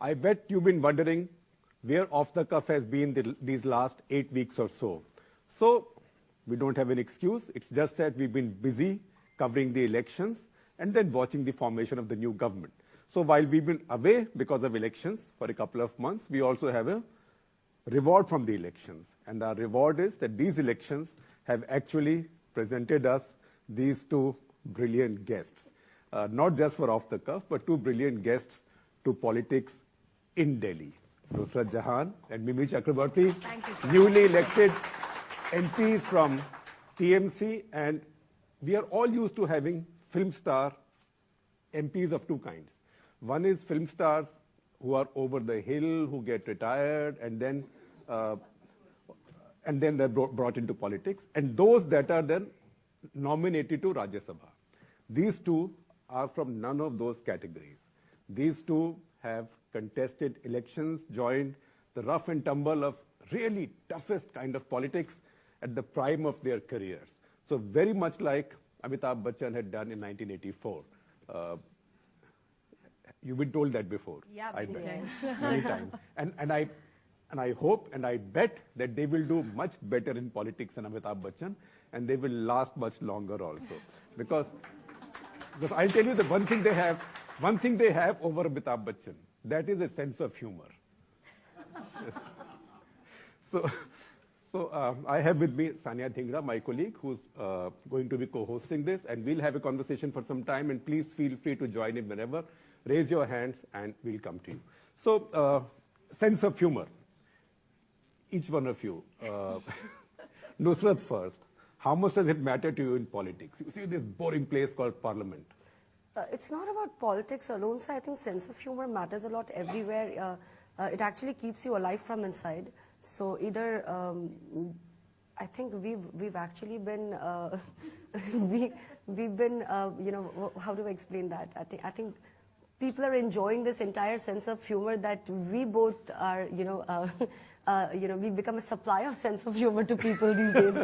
I bet you've been wondering where Off the Cuff has been these last 8 weeks or so. So we don't have an excuse. It's just that we've been busy covering the elections and then watching the formation of the new government. So while we've been away because of elections for a couple of months, we also have a reward from the elections. And our reward is that these elections have actually presented us these two brilliant guests. Not just for Off the Cuff, but two brilliant guests to politics in Delhi. Nusrat Jahan and Mimi Chakrabarti, newly elected MPs from TMC, and we are all used to having film star MPs of two kinds. One is film stars who are over the hill, who get retired, and then they're brought into politics, and those that are then nominated to Rajya Sabha. These two are from none of those categories. These two have contested elections, joined the rough and tumble of really toughest kind of politics at the prime of their careers. So very much like Amitabh Bachchan had done in 1984. You've been told that before. Yeah, I many bet. times. Many times. And I hope and I bet that they will do much better in politics than Amitabh Bachchan, and they will last much longer also. Because I'll tell you the one thing they have over Amitabh Bachchan, that is a sense of humor. So I have with me Sania Dhingra, my colleague, who's going to be co-hosting this, and we'll have a conversation for some time, and please feel free to join in whenever. Raise your hands, and we'll come to you. So, sense of humor. Each one of you. Nusrat first. How much does it matter to you in politics? You see this boring place called Parliament. It's not about politics alone, so I think sense of humor matters a lot everywhere. It actually keeps you alive from inside. So either, I think we've actually been, we've been, you know, how do I explain that? I think people are enjoying this entire sense of humor that we both are, you know, we become a supply of sense of humor to people these days,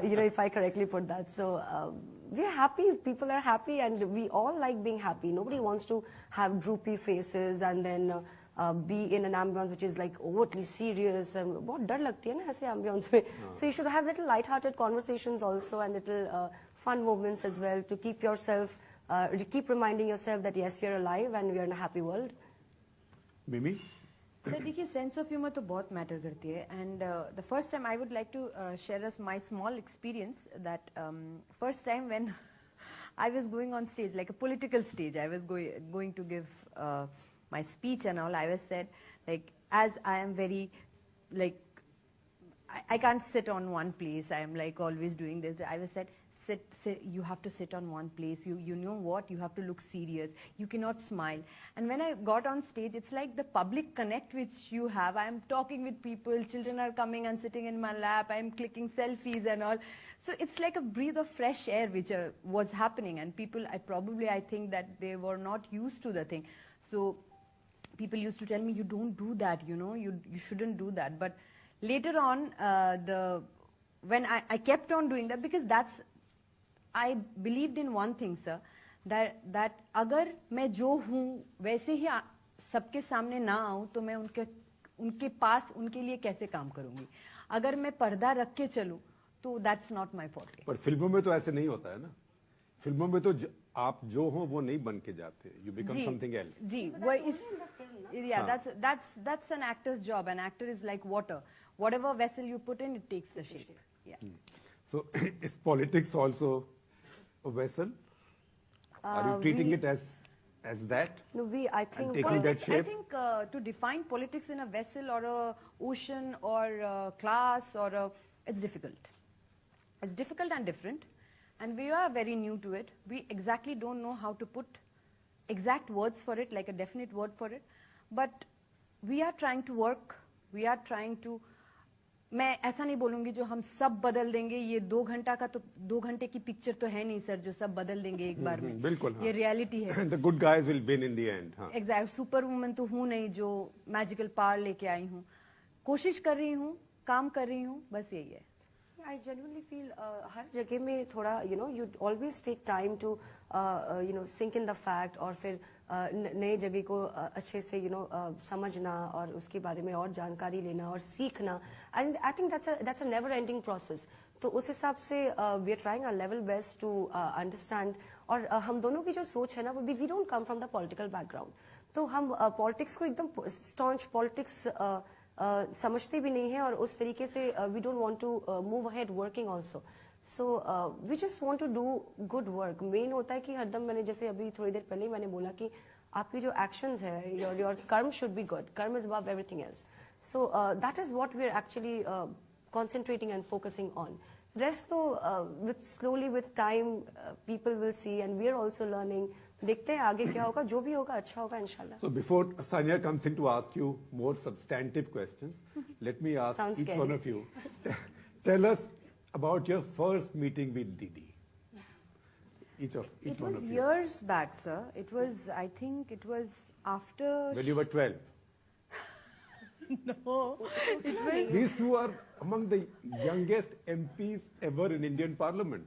you know, if I correctly put that. So we're happy, people are happy, and we all like being happy. Nobody wants to have droopy faces and then be in an ambience which is like overtly serious, and बहुत डर लगती है ना ऐसे ambience में. So you should have little light-hearted conversations also, and little fun moments as well to keep yourself, keep reminding yourself that yes, we are alive and we are in a happy world. Mimi? Sir देखिए sense of humour तो बहुत matter करती है and the first time I would like to share us my small experience that first time when I was going on stage like a political stage I was going to give my speech and all. I was said, like, as I am very, like, I can't sit on one place. I am like always doing this. I was said, sit, you have to sit on one place. You know what? You have to look serious. You cannot smile. And when I got on stage, it's like the public connect which you have. I am talking with people. Children are coming and sitting in my lap. I am clicking selfies and all. So it's like a breath of fresh air which was happening. And people, I think that they were not used to the thing. So people used to tell me, you don't do that, you know, you shouldn't do that. But later on, when I kept on doing that, because I believed in one thing, sir, that अगर मैं जो हूँ वैसे ही सबके सामने ना आऊँ तो मैं उनके पास उनके लिए कैसे काम करूँगी. अगर मैं पर्दा रख के चलूँ तो that's not my forte. पर फिल्मों में तो ऐसे नहीं होता है ना. फिल्मों में तो आप जो हो वो नहीं बन के जाते. You become something else. जी, वो इस, yeah, that's an actor's job. An actor is like water. Whatever vessel you put in, it takes the shape. Yeah. So is politics also a vessel? Are you treating it as that? No, I think taking that shape? I think to define politics in a vessel or a ocean or a class or it's difficult. It's difficult and different. And we are very new to it. We exactly don't know how to put exact words for it, like a definite word for it. But we are trying to work. We are trying to. मैं ऐसा नहीं बोलूँगी जो हम सब बदल देंगे. ये 2 घंटा का तो 2 घंटे की पिक्चर तो है नहीं सर जो सब बदल देंगे एक बार में. बिल्कुल. ये रियलिटी है. The good guys will win in the end. Exactly. Super woman तो हूँ नहीं जो मैजिकल पावर लेके आई हूँ. कोशिश कर रही हूँ, काम कर रही हूँ, बस यही है. I genuinely feel हर जगह में थोड़ा, you know, you always take time to, you know, sink in the fact, और फिर नए जगह को अच्छे से समझना और उसके बारे में और जानकारी लेना और सीखना. And I think that's a never ending process. तो उस हिसाब से we are trying our level best to understand. और हम दोनों की जो सोच है ना, वो we don't come from the political background. तो हम पॉलिटिक्स को एकदम स्टॉन्च पॉलिटिक्स समझते भी नहीं है और उस तरीके से we don't want to move ahead working also. So we just want to do good work. Main होता है कि हरदम, मैंने जैसे अभी थोड़ी देर पहले ही मैंने बोला कि आपकी जो एक्शंस है, योर कर्म शुड बी गुड. कर्म is above everything else. So that is what we are actually concentrating and focusing on. Rest though, slowly with time, people will see, and we are also learning. देखते हैं आगे क्या होगा, जो भी होगा अच्छा होगा इंशाल्लाह. So before Sanya comes in to ask you more substantive questions, let me ask Sounds each scary. one of you. Tell us about your first meeting with Didi. Each It one was of you. years back, sir. It was, I think it was after. When you were 12. No, it was. These two are among the youngest MPs ever in Indian Parliament.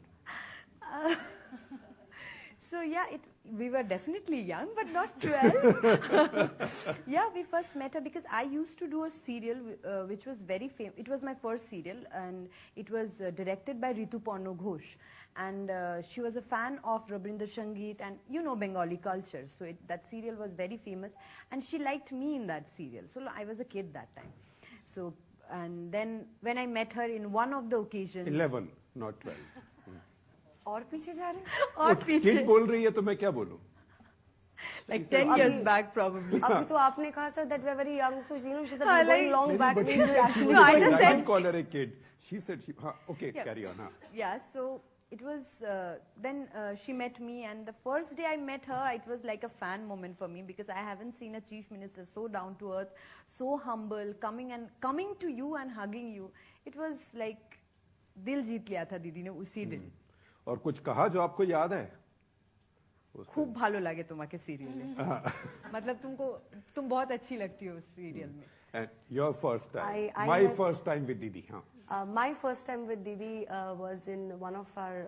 So yeah, we were definitely young, but not 12. Yeah, we first met her because I used to do a serial which was very famous. It was my first serial, and it was directed by Rituparna Ghosh. And she was a fan of Rabindra Sangeet and Bengali culture. So that serial was very famous, and she liked me in that serial. So I was a kid that time. So, and then when I met her in one of the occasions. 11, not 12. और पीछे जा रहे हैं. और Kid पीछे. बोल रही है तो मैं क्या बोलूं? Like 10 years back probably. अभी तो आपने कहा sir that we are very young, so should have हाँ, been going like- long नहीं, back. but means she we said actually No, I she just was- said- didn't call her a kid. She said okay, Yeah. carry on. Yeah, so it was, then she met me, and the first day I met her, it was like a fan moment for me because I haven't seen a chief minister so down to earth, so humble, coming to you and hugging you. It was like, दिल जीत लिया था दीदी ने उसी दिन. और कुछ कहा जो आपको याद है? खूब भालो लागे तुम्हारे सीरियल में. मतलब तुम बहुत अच्छी लगती हो उस सीरियल में. And your first time. I My met- first time with Didi. My first time with Didi was in one of our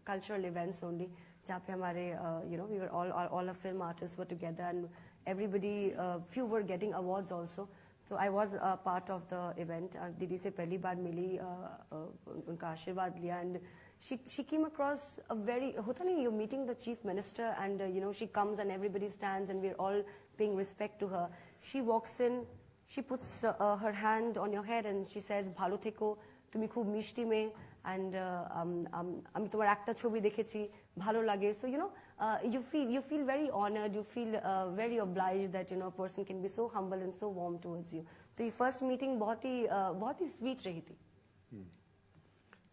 cultural events only, जहाँ पे हमारे we were all our film artists were together, and everybody, few were getting awards also. So I was a part of the event. Didi से पहली बार मिली, उनका आशीर्वाद लिया, and she came across a very, होता नहीं, you're meeting the chief minister, and she comes and everybody stands and we're all paying respect to her. She walks in, she puts her hand on your head and she says, ভালো থেকো, তুমি খুব মিষ্টি মেয়ে, and আমি তোমার একটা ছবি দেখেছি, ভালো লাগে. So you feel very honored, you feel very obliged that a person can be so humble and so warm towards you. तो ये first meeting बहुत ही sweet रही थी.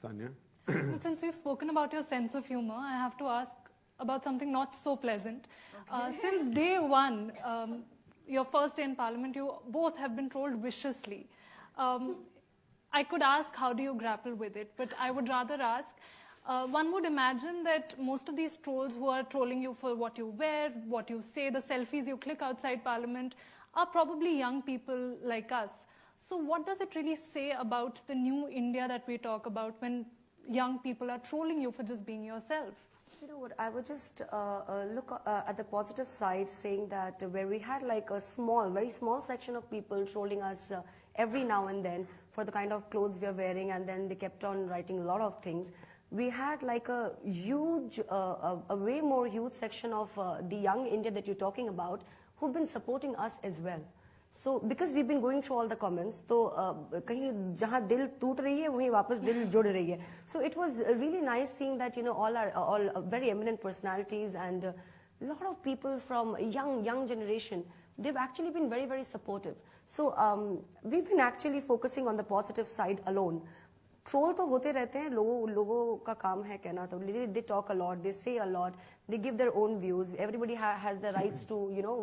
Sanya? But since we've spoken about your sense of humor, I have to ask about something not so pleasant. Since day one, your first day in Parliament, you both have been trolled viciously. I could ask, how do you grapple with it? But I would rather ask, one would imagine that most of these trolls who are trolling you for what you wear, what you say, the selfies you click outside Parliament, are probably young people like us. So what does it really say about the new India that we talk about when young people are trolling you for just being yourself? You know what, I would just look at the positive side, saying that where we had like a very small section of people trolling us every now and then for the kind of clothes we are wearing, and then they kept on writing a lot of things. We had like a huge, a way more huge section of the young India that you're talking about who've been supporting us as well. So because we've been going through all the comments, तो कहीं जहाँ दिल टूट रही है वहीं वापस दिल जुड़ रही है. So it was really nice seeing that all very eminent personalities and a lot of people from young generation, they've actually been very, very supportive. So we've been actually focusing on the positive side alone. Troll तो होते रहते हैं, लोगों का काम है कहना, तो they talk a lot, they say a lot, they give their own views. Everybody has the rights to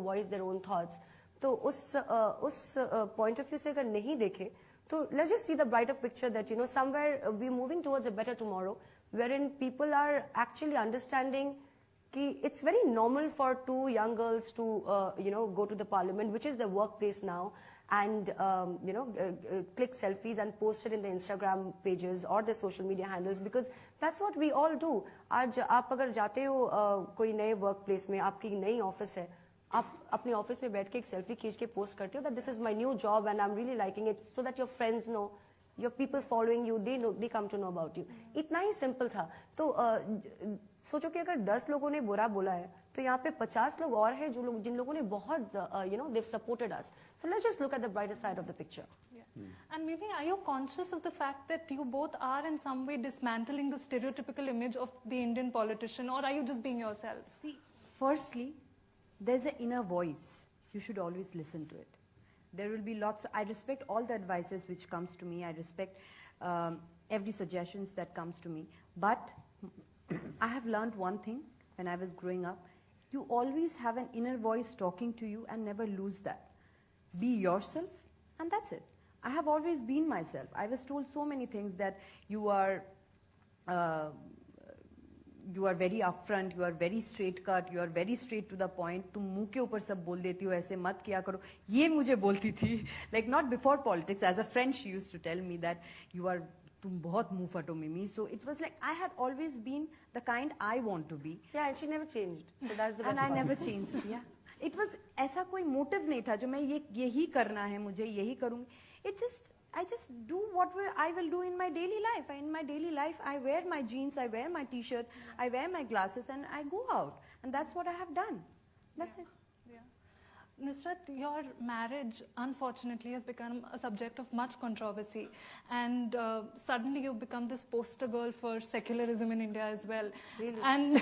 voice their own thoughts. तो उस point of view से अगर नहीं देखें, तो let's just see the brighter picture that somewhere we're moving towards a better tomorrow, wherein people are actually understanding कि it's very normal for two young girls to go to the parliament, which is the workplace now, and click selfies and post it in the Instagram pages or the social media handles, because that's what we all do. आज आप अगर जाते हो कोई नए workplace में, आपकी नई office है, आप अपने ऑफिस में बैठ के एक सेल्फी खींच के पोस्ट करते हो that this is my new job and I'm really liking it, so that your friends know, your people following you, they know, they come to know about you. इतना ही simple था. तो सोचो कि अगर 10 लोगों ने बुरा बोला है तो यहाँ पे 50 लोग और हैं जिन लोगों ने बहुत they've supported us. So let's just look at the brighter side of the picture. Yeah. And maybe are you conscious of the fact that you both are in some way dismantling the stereotypical image of the Indian politician, or are you just being yourself? See, firstly, there's an inner voice. You should always listen to it. There will be lots. I respect all the advices which comes to me. I respect every suggestions that comes to me. But I have learned one thing when I was growing up. You always have an inner voice talking to you and never lose that. Be yourself, and that's it. I have always been myself. I was told so many things that you are very upfront, you are very straight cut, you are very straight to the point. तुम मुंह के ऊपर सब बोल देती हो, ऐसे मत किया करो. ये मुझे बोलती थी. Like not before politics, as a friend she used to tell me that तुम बहुत मुंह फटो मिमी. So it was like I had always been the kind I want to be. Yeah, and she never changed. So that's the best And I part. never changed. Yeah. It was ऐसा कोई motive नहीं था जो मैं यही करना है मुझे यही करूँगी. I just do what I will do in my daily life. In my daily life, I wear my jeans, I wear my t-shirt, I wear my glasses, and I go out. And that's what I have done. That's it. Yeah. Nusrat, your marriage, unfortunately, has become a subject of much controversy. And suddenly you've become this poster girl for secularism in India as well. Really? And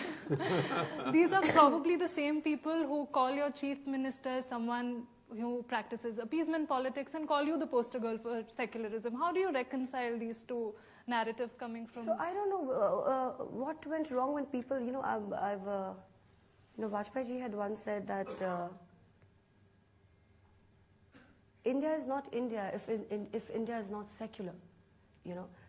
these are probably the same people who call your chief minister someone who practices appeasement politics and call you the poster girl for secularism. How do you reconcile these two narratives coming from? So I don't know what went wrong when people, Vajpayee ji had once said that India is not India if India is not secular,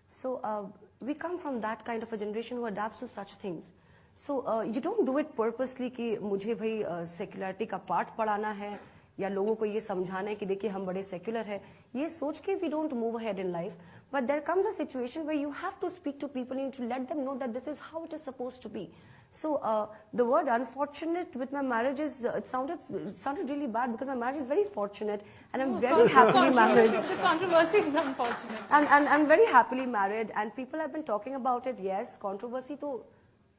So we come from that kind of a generation who adapts to such things. So you don't do it purposely कि मुझे भाई secularity का पाठ पढ़ाना है या लोगों को ये समझाना है कि देखिए हम बड़े सेक्युलर हैं. ये सोच के we don't move ahead in life. But there comes a situation where you have to speak to people, you need to let them know that this is how it is supposed to be. So the word unfortunate with my marriage it sounded really bad because my marriage is very fortunate and I'm very happily married. The controversy is unfortunate. And I'm very happily married and people have been talking about it. Yes, controversy to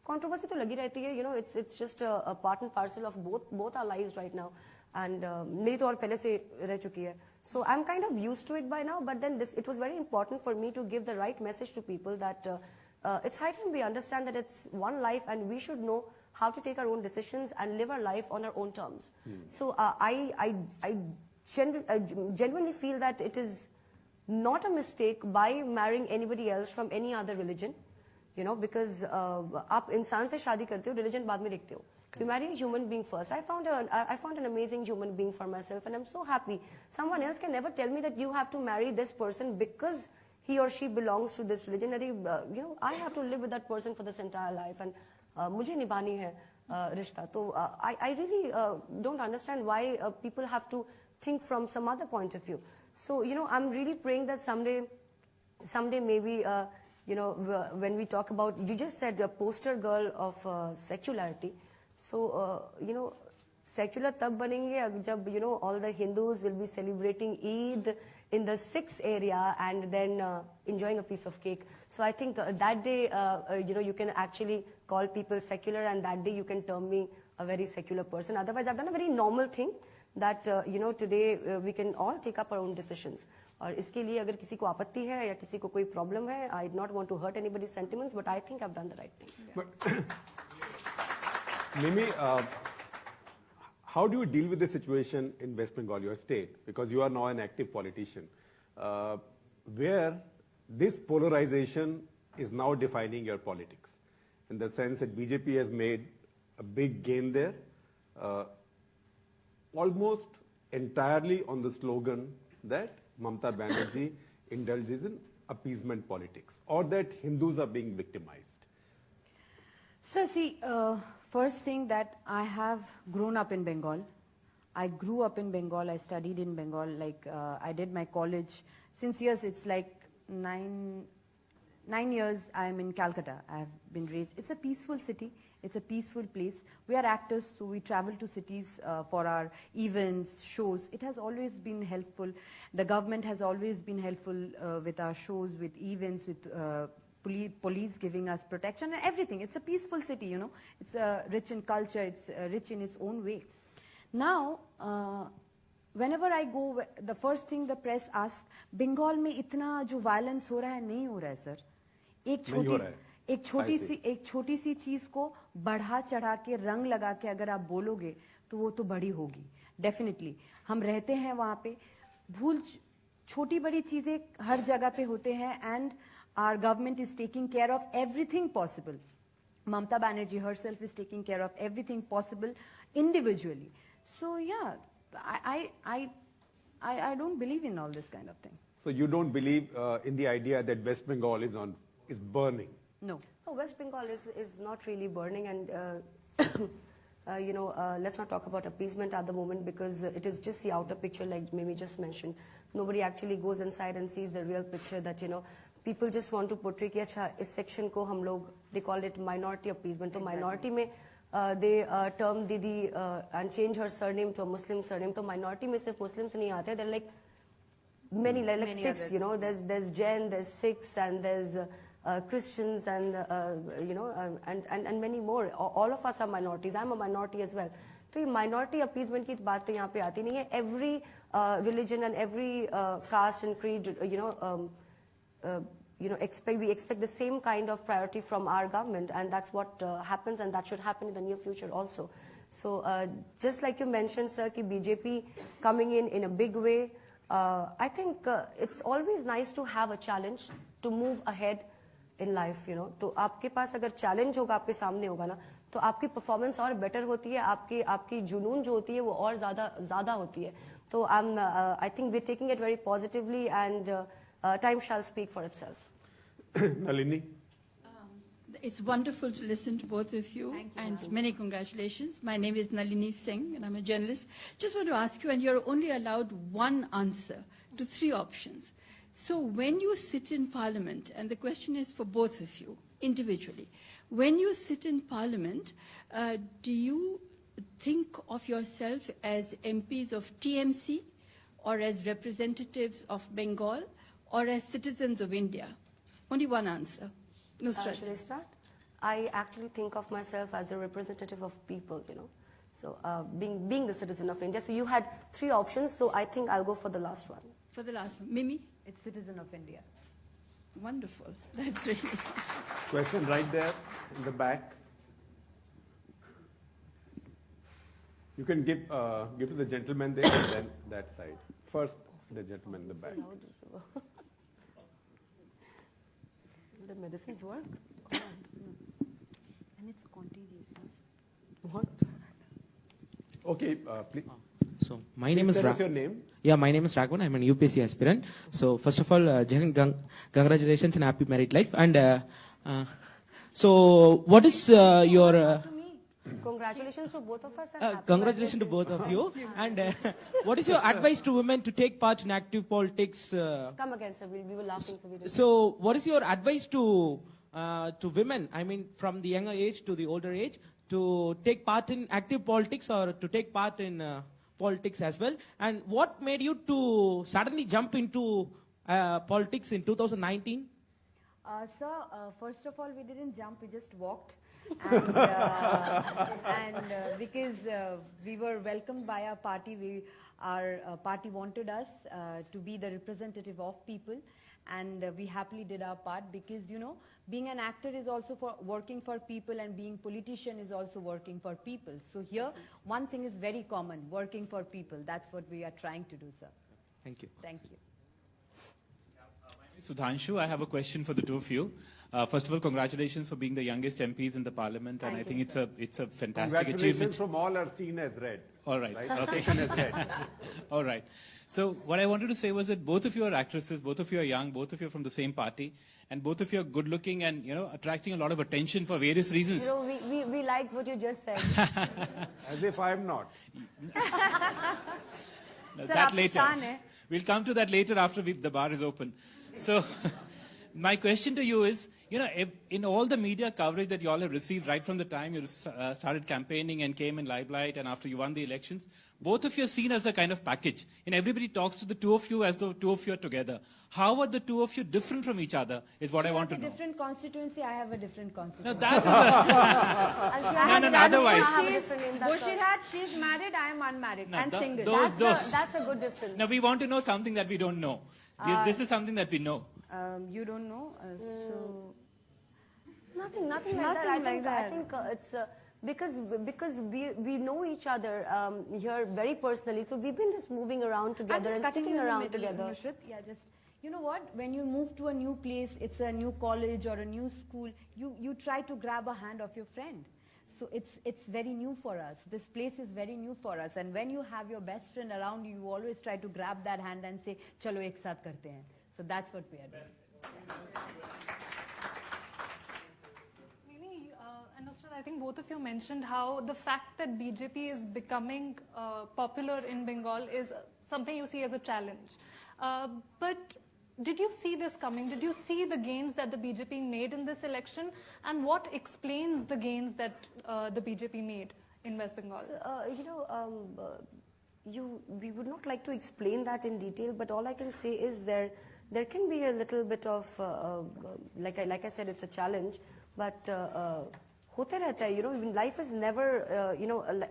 lagi rehti hai. It's just a part and parcel of both our lives right now. And मेरी तो और पहले से रह चुकी है. So I'm kind of used to it by now, but then it was very important for me to give the right message to people that it's high time we understand that it's one life and we should know how to take our own decisions and live our life on our own terms. So I genuinely feel that it is not a mistake by marrying anybody else from any other religion, because आप इंसान से शादी करते हो, religion बाद में देखते हो. You marry a human being first. I found an amazing human being for myself and I'm so happy. Someone else can never tell me that you have to marry this person because he or she belongs to this religion. I have to live with that person for this entire life and मुझे निभानी है रिश्ता. So I really don't understand why people have to think from some other point of view. So, I'm really praying that someday maybe, when we talk about, you just said the poster girl of secularity. So, secular tab banenge jab, all the Hindus will be celebrating Eid in the 6th area and then enjoying a piece of cake. So I think that day, you can actually call people secular and that day you can term me a very secular person. Otherwise, I've done a very normal thing that, today we can all take up our own decisions. और इसके लिए अगर किसी को आपत्ति है या किसी को कोई problem है, I do not want to hurt anybody's sentiments, but I think I've done the right thing. But Mimi, how do you deal with the situation in West Bengal, your state? Because you are now an active politician, where this polarization is now defining your politics, in the sense that BJP has made a big gain there, almost entirely on the slogan that Mamata Banerjee indulges in appeasement politics, or that Hindus are being victimized. So see, first thing that I have grown up in Bengal. I grew up in Bengal. I studied in Bengal. I did my college. Since years, it's like 9 years I am in Calcutta. I have been raised. It's a peaceful city. It's a peaceful place. We are actors, so we travel to cities for our events, shows. It has always been helpful. The government has always been helpful with our shows, with events, with police giving us protection and everything. It's a peaceful city, you know. It's rich in culture. It's rich in its own way. Now, whenever I go, the first thing the press asks, Bengal में इतना जो violence हो रहा है नहीं हो रहा है सर. एक छोटी सी चीज को बढ़ा चढ़ा के रंग लगा के अगर आप बोलोगे तो वो तो बड़ी होगी. डेफिनेटली हम रहते हैं वहाँ पे, छोटी बड़ी चीजें हर जगह पे होते हैं and our government is taking care of everything possible. Mamata Banerjee herself is taking care of everything possible individually. So yeah, I don't believe in all this kind of thing. So you don't believe in the idea that West Bengal is burning? No. Oh, West Bengal is not really burning, and let's not talk about appeasement at the moment, because it is just the outer picture, like Mimi just mentioned. Nobody actually goes inside and sees the real picture, that people just want to portray कि अच्छा इस section को हम लोग, they call it minority appeasement. तो minority में they term Didi and change her surname to a Muslim surname. तो minority में सिर्फ Muslims नहीं आते, they're like many, like six, there's Jain, there's Sikhs, and there's Christians, and and many more. All of us are minorities. I'm a minority as well. तो ये minority appeasement की बात तो यहाँ पे आती नहीं है. Every religion and every caste and creed, we expect the same kind of priority from our government, and that's what happens, and that should happen in the near future also. So just like you mentioned, sir, कि BJP coming in a big way, I think it's always nice to have a challenge to move ahead in life, तो आपके पास अगर challenge होगा, आपके सामने होगा ना, तो आपकी performance और better होती है, आपकी जुनून जो होती है वो और ज़्यादा होती है. तो I think we're taking it very positively, and time shall speak for itself. Nalini? It's wonderful to listen to both of you, and many congratulations. My name is Nalini Singh, and I'm a journalist. Just want to ask you, and you're only allowed one answer to three options. So when you sit in Parliament, and the question is for both of you individually, when you sit in Parliament, do you think of yourself as MPs of TMC, or as representatives of Bengal, or as citizens of India? Only one answer. Nusrat. Should I start? I actually think of myself as a representative of people, So being the citizen of India. So you had three options, so I think I'll go for the last one. For the last one. Mimi? It's citizen of India. Wonderful. That's really... Question right there in the back. You can give to the gentleman there and then that side. First, the gentleman in the back. The medicines work? And it's contagious. What? Okay, please. So my name is Tell us your name. Yeah, my name is Raghavan. I'm an UPSC aspirant. So first of all, congratulations and happy married life. And so what is your... Congratulations to both of us. And congratulations to both of you. And what is your advice to women to take part in active politics? Come again, sir. We were laughing, so we didn't. So what is your advice to women, I mean from the younger age to the older age, to take part in active politics or to take part in politics as well? And what made you to suddenly jump into politics in 2019? Sir, first of all, we didn't jump, we just walked. And because we were welcomed by our party, our party wanted us to be the representative of people, and we happily did our part, because being an actor is also for working for people, and being politician is also working for people. So here one thing is very common, working for people. That's what we are trying to do, sir. Thank you. Thank you. Sudhanshu, I have a question for the two of you. First of all, congratulations for being the youngest MPs in the Parliament, and I think it's a fantastic Congratulations achievement. from all are seen as red. All right. Okay. Seen as red. All right. So what I wanted to say was that both of you are actresses, both of you are young, both of you are from the same party, and both of you are good looking and attracting a lot of attention for various reasons. We like what you just said. As if I'm not. That later. We'll come to that later after the bar is open. So my question to you is, you know, in all the media coverage that you all have received right from the time you started campaigning and came in limelight and after you won the elections, both of you are seen as a kind of package. And everybody talks to the two of you as though two of you are together. How are the two of you different from each other is what I want to know. Different constituency, I have a different No, constituency. that is no, otherwise. Bushirat, she's married, I am unmarried and single. That's a good difference. Now we want to know something that we don't know. This is something that we know. You don't know, so... Nothing like that. I think it's because we know each other here very personally. So we've been just moving around together and sticking around together. Yeah, just you know what? When you move to a new place, it's a new college or a new school. You try to grab a hand of your friend. So it's very new for us. This place is very new for us. And when you have your best friend around you, you always try to grab that hand and say, "Chalo, ek saath karte hain." So that's what we are doing. And Nusrat, I think both of you mentioned how the fact that BJP is becoming popular in Bengal is something you see as a challenge. But did you see this coming? Did you see the gains that the BJP made in this election? And what explains the gains that the BJP made in West Bengal? So, we would not like to explain that in detail, but all I can say is there can be a little bit of, like I said, it's a challenge, but hote rehta hai, even life is never,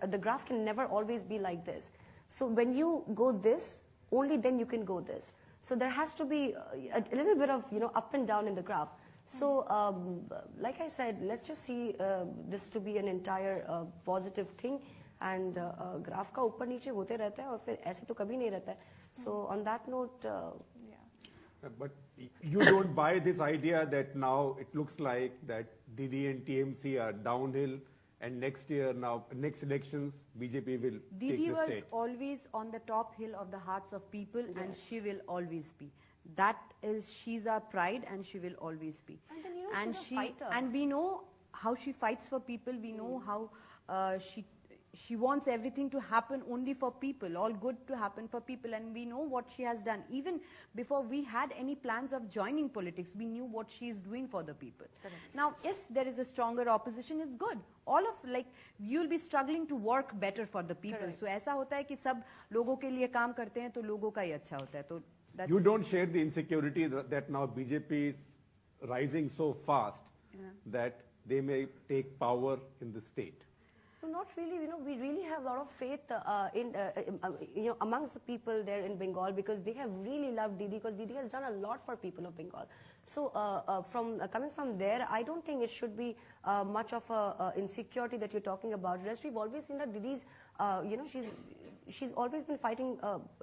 the graph can never always be like this. So when you go this, only then you can go this. So there has to be a little bit of, up and down in the graph. So, like I said, let's just see this to be an entire positive thing. And graph का ऊपर नीचे होते रहता है और फिर ऐसे तो कभी नहीं रहता है. So on that note, But you don't buy this idea that now it looks like that Didi and TMC are downhill, and next elections, BJP will Didi take the was state. always on the top hill of the hearts of people, and she will always be. That is, she's our pride, and she will always be. And then, she's a fighter. And we know how she fights for people. We know how she wants everything to happen only for people, all good to happen for people, and we know what she has done. Even before we had any plans of joining politics, we knew what she is doing for the people. Correct. Now, if there is a stronger opposition, it's good. You'll be struggling to work better for the people. Correct. So ऐसा होता है कि सब लोगों के लिए काम करते हैं तो लोगों का ही अच्छा होता है. तो you don't share the insecurity that now BJP is rising so fast that they may take power in the state. No, not really. We really have a lot of faith in amongst the people there in Bengal, because they have really loved Didi, because Didi has done a lot for people of Bengal. So coming from there, I don't think it should be much of a insecurity that you're talking about. Rest, we've always seen that Didi's, she's always been fighting.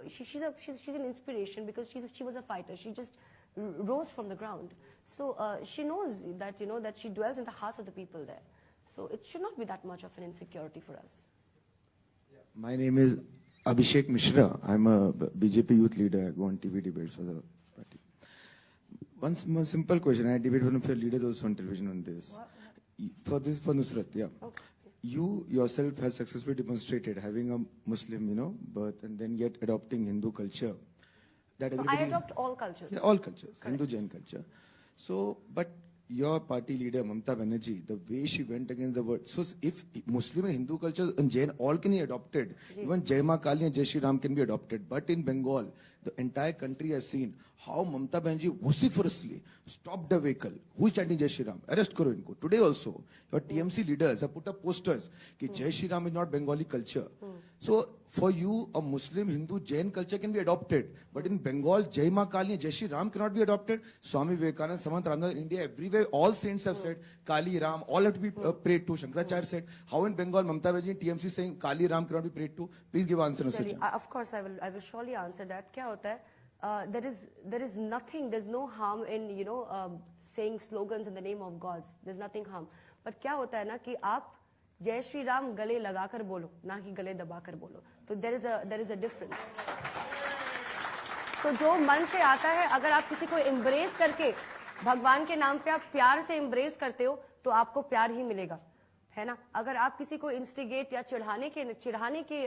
She's an inspiration, because she was a fighter. She just rose from the ground. So she knows that that she dwells in the hearts of the people there. So it should not be that much of an insecurity for us. My name is Abhishek Mishra. I'm a BJP youth leader. I go on TV debates for the party. One simple question. I debate one of your leaders also on television on this. For Nusrat, yeah. Okay. You yourself have successfully demonstrated having a Muslim, birth, and then yet adopting Hindu culture. That so I adopt all cultures. Yeah, all cultures. Correct. Hindu, Jain culture. So, but your party leader, Mamata Banerjee, the way she went against the word. So if Muslim and Hindu culture and Jain all can be adopted, even Jai Ma Kali and Jai Shri Ram can be adopted. But in Bengal, the entire country has seen how Mamata Banerjee vociferously stopped the vehicle. Who is chanting Jai Shri Ram? Arrest karo inko. Today also, your TMC leaders have put up posters that Jai Shri Ram is not Bengali culture. So for you, a Muslim, Hindu, Jain culture can be adopted. But in Bengal, Jai Ma Kali and Jai Shri Ram cannot be adopted. Swami Vivekananda, Samant Ramdas, in India, everywhere, all saints have said Kali, Ram, all have to be prayed to. Shankaracharya said, how in Bengal, Mamata Banerjee and TMC saying Kali, Ram cannot be prayed to? Please give answer. Of course, I will surely answer that. Kya hota hai? There is nothing, there's no harm in, saying slogans in the name of gods. There's nothing harm. But kya hota hai na ki aap Jai Shri Ram gale lagakar bolo, na ki gale dabakar bolo. So there is a difference. So जो मन से आता है, अगर आप किसी को embrace करके भगवान के नाम पे आप प्यार से embrace करते हो, तो आपको प्यार ही मिलेगा. है ना? अगर आप किसी को इंस्टिगेट या चिढ़ाने के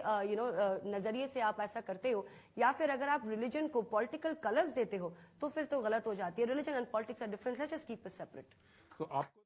नजरिए से आप ऐसा करते हो, या फिर अगर आप रिलीजन को पॉलिटिकल कलर्स देते हो, तो फिर तो गलत हो जाती है. Religion and politics are different. Let's just keep it separate. तो आपको